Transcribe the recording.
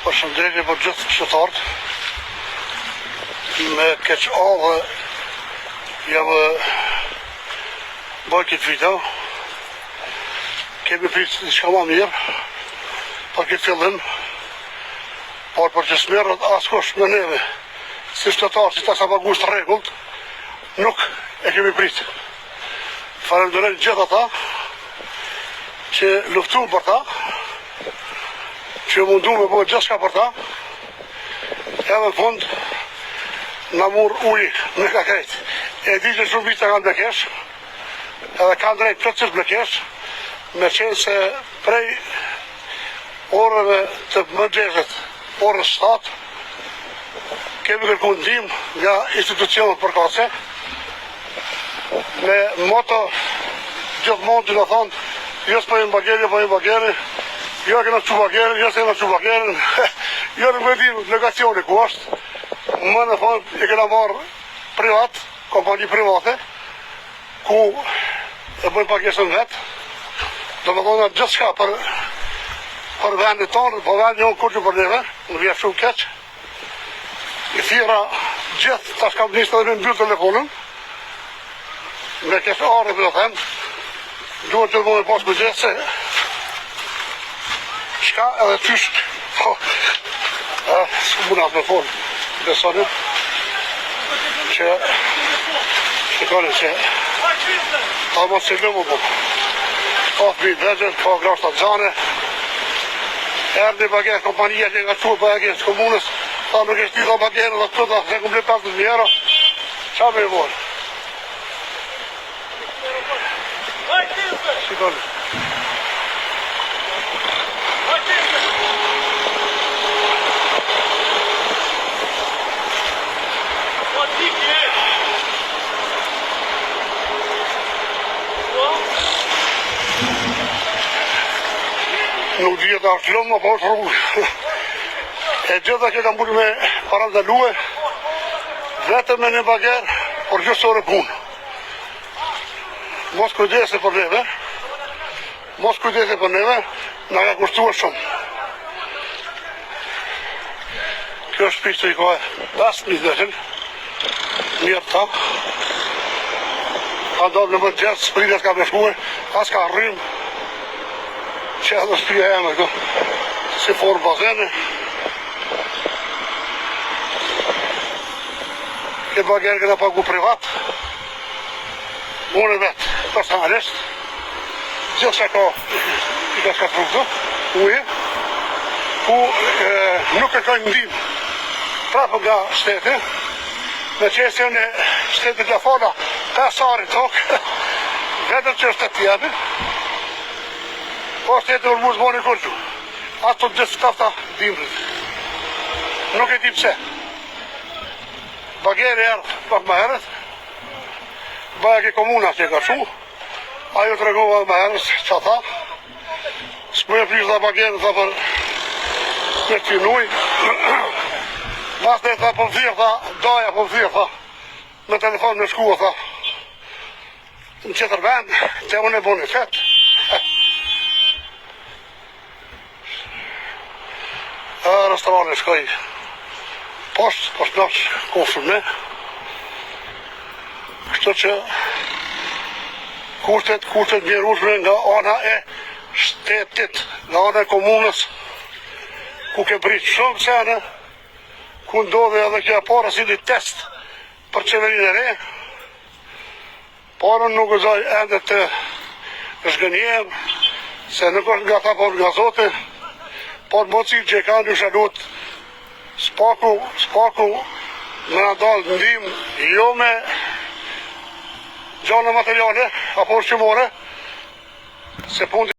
Përshëndetje për gjithë qytetarët. Me keq avë jam bërë këtë video. Kemi pritë diçka ma mirë për këtë fillim, por për që smerët askush me neve si qytetarë që ta sa pagu të rregullt, nuk e kemi pritë. Falenderoj gjithë ata që luftu për ta, që mundu me bëjë gjithë shka për ta, edhe në fund në mur ujë në ka krejt. E di që shumë vite kanë blekesh, edhe kanë drejt plotësisht blekesh, me qenë se prej orëve të mëngjesit, orës 7, kemi kërku ndihmë nga institucionet përkatëse, me moto gjithmonë që në thonë, jo s'pojnë bageri, jo e këna që bagerin, jo se këna që bagerin, jo në mëdim negacioni ku është, më në fond e këna marë privat, kompani private, ku e bëjnë pagesën vetë, do më thonë gjithë shka për vendit tonë, po vendit jonë kur që për neve, në vjetë shumë keq, i thira gjithë, ta shkam njështë edhe në mbyllë telefonën, me kesh arë dhe them, duhet që të bëjnë pas më gjithë se, shka edhe qysh, s'ku munat me thonë, besonim, që shikoni që ta mos që lëmu po, ka fri dregjen, ka grasht të gjane, erdi bagerë kompanija që nga qurë bagerë së komunës, ta nuk e shti ta bagerë dhe të të dhe kumbli 50.000 euro, qa me i vorë? Shikoni. Nuk dhjetë është lëmë, apo është rrugë. E gjitha që kam bërë me parandaluë, vetëm me një bagerë, por gjithë ore punë. Mos kujdese për neve, nga ka kushtuar shumë. Kjo është pishtë i kohë 5.000 deshën, mirë ta. Ka ndodhë në më gjithë, spritet ka beshkuar, as ka rrimë, që edhe shpia e me këtu, si formë bazene. Këtë bagerë këna pagu privat, unë e vetë, personalisht, gjithë që ka i ka shkatru këtu, uje, ku nuk e kojnë ndimë prapë nga shteti, me qesë në shtetit e fona 5 ari tokë, vetëm që është të tjemi, po shtetit e urmuz moni kërgju, ato të gjithë tafta dimrit. Nuk e di pse. Bageri erdhë pak më herët, baja ke komuna që e ka shu, ajo të regova më herës që tha, s'më e prishë dhe bageri tha për me të finuj, mas dhe tha për thirë, tha, daja për thirë, tha, me telefon me shkua, tha, në qëtër vend, që unë e boni fetë. Restorane shkoj poshtë naqë kofshën me, kështu që kushtet njerushme nga ana e shtetit, nga ana e komunës, ku ke britë shumë sene, ku ndodhe edhe kja para si një test për qeverin e re, parën nuk gëzaj ende të shgënjem, se nuk është nga ta por nga Zoti, por mocik që e ka një shalut, spaku me ndalë ndim, jo me gjane materiale, apo shqimore, se punë